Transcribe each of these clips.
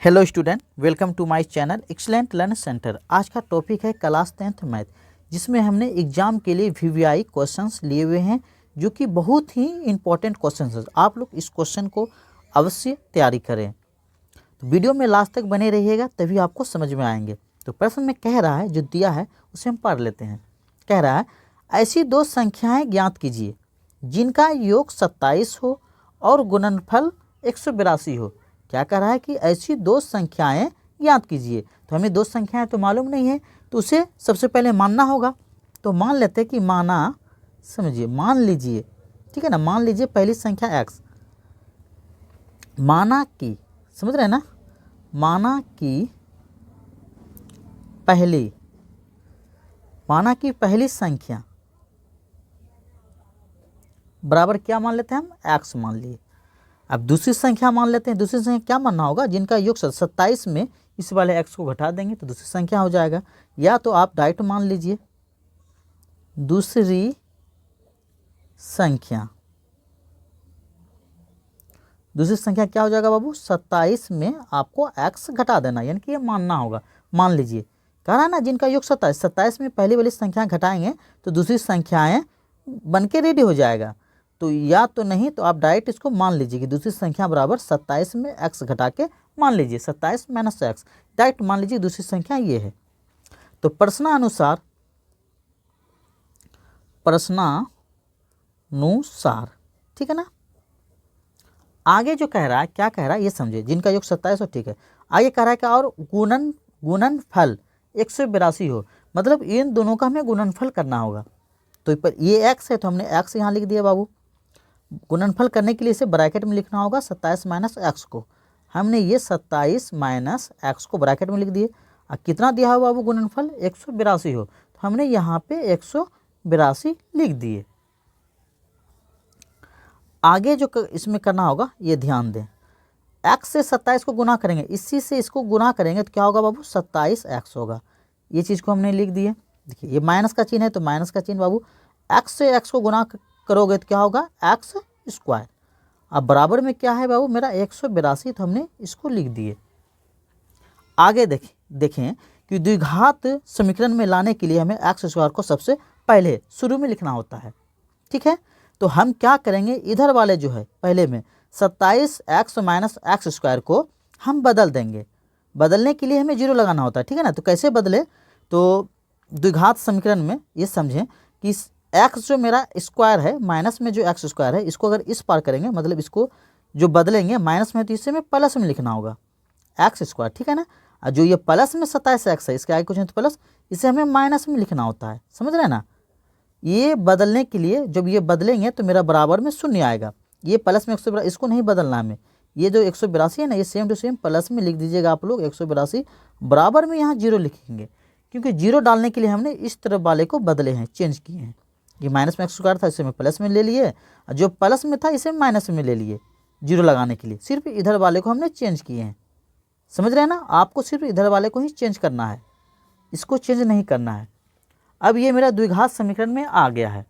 Hello student, welcome to my channel excellent learn centre. आज का topic है class 10th math, जिसमें हमने एग्जाम के लिए वीवीआई क्वेश्चंस लिए हुए हैं जो कि बहुत ही इंपॉर्टेंट क्वेश्चंस हैं। आप लोग इस क्वेश्चन को अवश्य तैयारी करें। तो वीडियो में लास्ट तक बने रहिएगा, तभी आपको समझ में आएंगे। तो प्रश्न में कह रहा है, जो दिया है उसे हम पढ़ लेते हैं। कह रहा है, ऐसी दो संख्याएँ ज्ञात कीजिए जिनका योग 27 हो और गुणनफल 182 हो। क्या कह रहा है कि ऐसी दो संख्याएं ज्ञात कीजिए। तो हमें दो संख्याएं तो मालूम नहीं है, तो उसे सबसे पहले मानना होगा। तो मान लेते हैं कि माना, समझिए, मान लीजिए, ठीक है ना, मान लीजिए पहली संख्या x, माना कि, समझ रहे हैं ना, माना कि पहली संख्या बराबर क्या मान लेते हैं हम, x मान लिए। अब दूसरी संख्या मान लेते हैं। दूसरी संख्या क्या मानना होगा, जिनका योग 27 में इस वाले x को घटा देंगे तो दूसरी संख्या हो जाएगा। या तो आप डायरेक्ट मान लीजिए दूसरी संख्या क्या हो जाएगा बाबू, 27 में आपको x घटा देना, यानी कि ये मानना होगा। मान लीजिए, कह रहा है ना, जिनका योग 27 में पहली वाली संख्या घटाएंगे तो दूसरी संख्याएं बन के रेडी हो जाएगा। तो या तो नहीं तो आप डायरेक्ट इसको मान लीजिए कि दूसरी संख्या बराबर 27 में x घटा के मान लीजिए 27 माइनस x, डायरेक्ट मान लीजिए दूसरी संख्या ये है। तो प्रश्नानुसार, ठीक है ना। आगे जो कह रहा है, क्या कह रहा है ये समझे, जिनका योग 27 हो, ठीक है। आगे कह रहा है कि और गुणनफल 182 हो, मतलब इन दोनों का हमें गुणनफल करना होगा। तो ये x है तो हमने x यहाँ लिख दिया बाबू। गुणनफल करने के लिए इसे ब्रैकेट में लिखना होगा 27 माइनस x को। हमने ये 27 माइनस x को ब्रैकेट में लिख दिए। और कितना दिया हो बाबू गुणनफल, 182 हो, तो हमने यहाँ पे 182 लिख दिए। आगे जो इसमें करना होगा ये ध्यान दें, x से 27 को गुना करेंगे, इसी से इसको गुना करेंगे तो क्या होगा बाबू, 27x होगा। ये चीज़ को हमने लिख दिए। देखिए ये माइनस का चिन्ह है तो माइनस का चिन्ह बाबू, x से x को गुना करोगे तो क्या होगा, x स्क्वायर। अब बराबर में क्या है बाबू मेरा 182, तो हमने इसको लिख दिए। आगे देखें कि द्विघात समीकरण में लाने के लिए हमें x स्क्वायर को सबसे पहले शुरू में लिखना होता है, ठीक है। तो हम क्या करेंगे, इधर वाले जो है पहले में 27x माइनस एक्स स्क्वायर को हम बदल देंगे। बदलने के लिए हमें 0 लगाना होता है, ठीक है ना। तो कैसे बदले, तो द्विघात समीकरण में ये समझें कि x जो मेरा स्क्वायर है, माइनस में जो x स्क्वायर है, इसको अगर इस पार करेंगे, मतलब इसको जो बदलेंगे माइनस में, तो इसे हमें प्लस में लिखना होगा x स्क्वायर, ठीक है ना। और जो ये प्लस में 27x है, इसके आगे कुछ नहीं तो प्लस, इसे हमें माइनस में लिखना होता है, समझ रहे हैं ना। ये बदलने के लिए जब ये बदलेंगे तो मेरा बराबर में शून्य आएगा। ये प्लस में 182, इसको नहीं बदलना हमें। ये जो 182 है ना, ये सेम टू सेम प्लस में लिख दीजिएगा आप लोग 182। बराबर में यहाँ 0 लिखेंगे, क्योंकि 0 डालने के लिए हमने इस तरफ वाले को बदले हैं, चेंज किए हैं। ये माइनस में x स्क्वायर था, इसे मैं प्लस में ले लिए, और जो प्लस में था इसे माइनस में ले लिए 0 लगाने के लिए। सिर्फ इधर वाले को हमने चेंज किए हैं, समझ रहे हैं ना। आपको सिर्फ इधर वाले को ही चेंज करना है, इसको चेंज नहीं करना है। अब ये मेरा द्विघात समीकरण में आ गया है,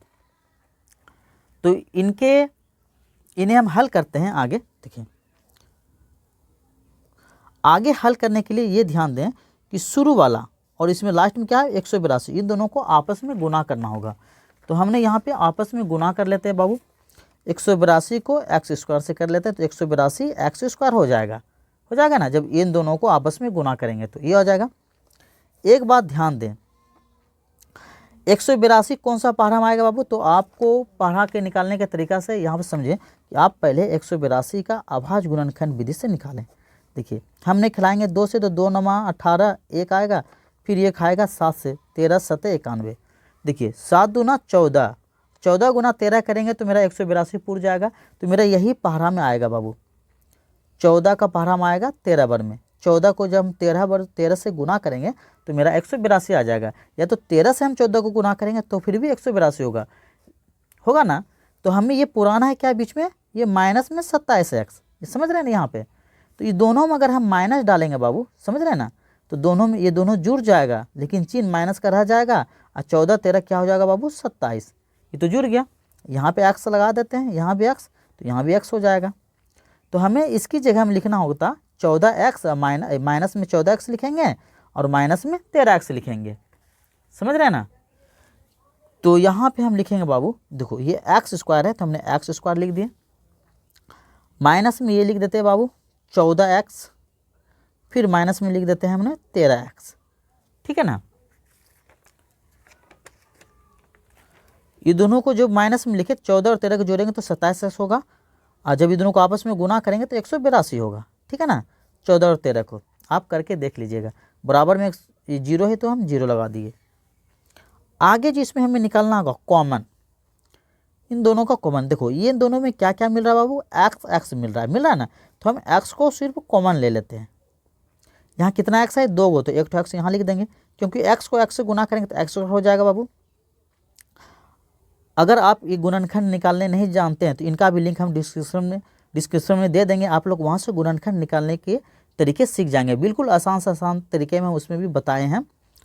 तो इन्हें हम हल करते हैं। आगे देखिए, आगे हल करने के लिए ये ध्यान दें कि शुरू वाला और इसमें लास्ट में क्या है, 182, इन दोनों को आपस में गुना करना होगा। तो हमने यहाँ पे आपस में गुना कर लेते हैं बाबू। 182 को x स्क्वायर से कर लेते हैं तो 182 x स्क्वायर हो जाएगा ना। जब इन दोनों को आपस में गुना करेंगे तो ये हो जाएगा। एक बात ध्यान दें, 182 कौन सा पहाड़ा में आएगा बाबू, तो आपको पहाड़ा के निकालने के तरीका से यहाँ पर समझें कि आप पहले 182 का अभाज्य गुणनखंड विधि से निकालें। देखिए हमने खिलाएंगे 2 से, तो 2 9 18, 1 आएगा, फिर ये खाएगा 7 से, 13 7 91। देखिए 7 दूना 14, 14 गुना 13 करेंगे तो मेरा 182 पूर जाएगा। तो मेरा यही पहाड़ा में आएगा बाबू, 14 का पहाड़ा में आएगा 13 बार में। 14 को जब हम 13 से गुना करेंगे तो मेरा 182 आ जाएगा। या तो 13 से हम 14 को गुना करेंगे तो फिर भी 182 होगा ना। तो हमें ये पुराना है क्या बीच में, ये माइनस में 27x, ये समझ रहे हैं ना यहाँ पे। तो ये दोनों में अगर हम माइनस डालेंगे बाबू, समझ रहे हैं ना, तो दोनों में ये दोनों जुड़ जाएगा, लेकिन चिन्ह माइनस का रह जाएगा। और 14 13 क्या हो जाएगा बाबू, 27, ये तो जुड़ गया। यहाँ पे x लगा देते हैं, यहाँ भी x, तो यहाँ भी x हो जाएगा। तो हमें इसकी जगह में लिखना होता 14x माइनस में 14x लिखेंगे और माइनस में 13x लिखेंगे, समझ रहे हैं ना। तो यहाँ पे हम लिखेंगे बाबू, देखो ये एक्स स्क्वायर है तो हमने एक्स स्क्वायर लिख दिया, माइनस में ये लिख देते हैं बाबू 14x, फिर माइनस में लिख देते हैं हमने 13x, ठीक है ना। ये दोनों को जो माइनस में लिखे 14 और 13 को जोड़ेंगे तो 27x होगा, और जब ये दोनों को आपस में गुना करेंगे तो 182 होगा, ठीक है ना। 14 और 13 को आप करके देख लीजिएगा, बराबर में ये 0 है तो हम 0 लगा दिए। आगे जिसमें हमें निकालना होगा कॉमन, इन दोनों का कॉमन, देखो ये इन दोनों में क्या क्या मिल रहा है बाबू, x मिल रहा है ना, तो हम x को सिर्फ कॉमन ले लेते हैं। यहाँ कितना x है, 2 गो, तो एक तो x यहाँ लिख देंगे, क्योंकि x को x से गुना करेंगे तो x हो जाएगा बाबू। अगर आप ये गुणनखंड निकालने नहीं जानते हैं तो इनका भी लिंक हम डिस्क्रिप्शन में दे देंगे, आप लोग वहाँ से गुणनखंड निकालने के तरीके सीख जाएंगे, बिल्कुल आसान से आसान तरीके में उसमें भी बताए हैं,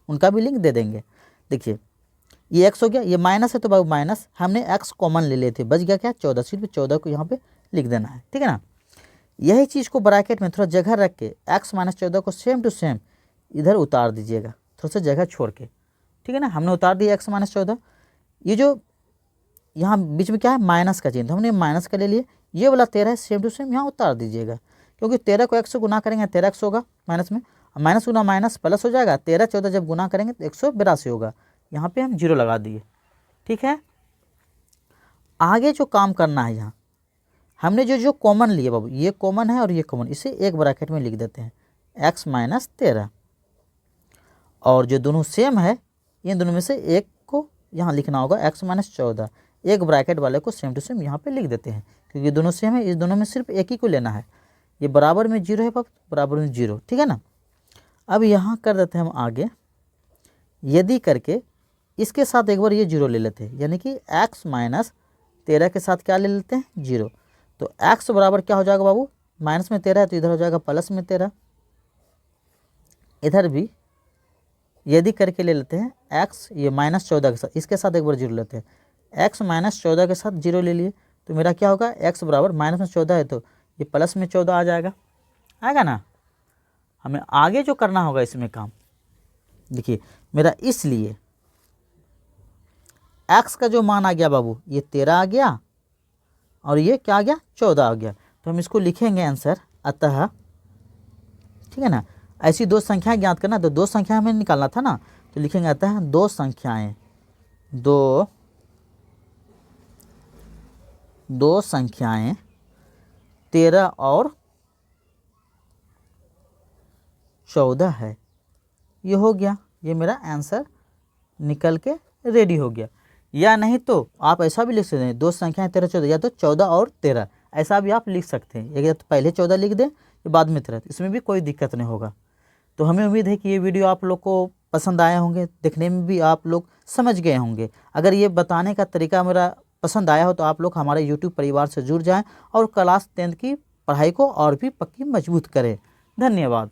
उनका भी लिंक दे देंगे। देखिए ये x हो गया, ये माइनस है तो बाबू माइनस, हमने x कॉमन ले लेते, बच गया क्या 14, सिर्फ 14 को यहाँ पे लिख देना है, ठीक है ना। यही चीज़ को ब्रैकेट में थोड़ा जगह रख के x माइनस 14 को सेम टू सेम इधर उतार दीजिएगा, थोड़ा सा जगह छोड़ के, ठीक है ना। हमने उतार दिया x माइनस 14, ये जो यहाँ बीच में क्या है माइनस का चिन्ह, तो हमने माइनस का ले लिए, ये वाला 13 है सेम टू सेम यहाँ उतार दीजिएगा, क्योंकि 13 को x से गुना करेंगे 13x होगा, माइनस में माइनस गुना माइनस प्लस हो जाएगा, 13 14 जब गुना करेंगे तो 182 होगा, यहाँ पे हम 0 लगा दिए, ठीक है। आगे जो काम करना है, यहाँ हमने जो कॉमन लिए बाबू, ये कॉमन है और ये कॉमन, इसे एक ब्रैकेट में लिख देते हैं x माइनस 13, और जो दोनों सेम है इन दोनों में से एक को यहाँ लिखना होगा x माइनस 14, एक ब्रैकेट वाले को सेम टू सेम यहाँ पे लिख देते हैं, क्योंकि दोनों सेम है, इस दोनों में सिर्फ एक ही को लेना है, ये बराबर में 0 है बाबू, बराबर में 0, ठीक है ना। अब यहाँ कर देते हैं हम आगे, यदि करके इसके साथ एक बार ये 0 ले लेते हैं, यानी कि x माइनस 13 के साथ क्या ले लेते हैं 0, तो x बराबर क्या हो जाएगा बाबू, माइनस में 13 है तो इधर हो जाएगा प्लस में 13, इधर भी यदि करके ले लेते हैं x, ये माइनस 14 के साथ, इसके साथ एक बार 0 लेते हैं, x माइनस 14 के साथ 0 ले लिए, तो मेरा क्या होगा x बराबर माइनस में 14 है तो ये प्लस में 14 आ जाएगा, आएगा ना। हमें आगे जो करना होगा इसमें काम, देखिए मेरा इसलिए x का जो मान आ गया बाबू, ये 13 आ गया और ये क्या आ गया 14 आ गया, तो हम इसको लिखेंगे आंसर, अतः, ठीक है ना। ऐसी दो संख्याएं ज्ञात करना, तो दो संख्या हमें निकालना था ना, तो लिखेंगे अतः दो संख्याएं 13 और 14 है, ये हो गया, ये मेरा आंसर निकल के रेडी हो गया। या नहीं तो आप ऐसा भी लिख सकते हैं, दो संख्याएं 13 14, या तो 14 और 13 ऐसा भी आप लिख सकते हैं, या तो पहले 14 लिख दें या बाद में 13, इसमें भी कोई दिक्कत नहीं होगा। तो हमें उम्मीद है कि ये वीडियो आप लोग को पसंद आए होंगे, देखने में भी आप लोग समझ गए होंगे। अगर ये बताने का तरीका मेरा पसंद आया हो तो आप लोग हमारे YouTube परिवार से जुड़ जाएं और क्लास 10th की पढ़ाई को और भी पक्की मजबूत करें। धन्यवाद।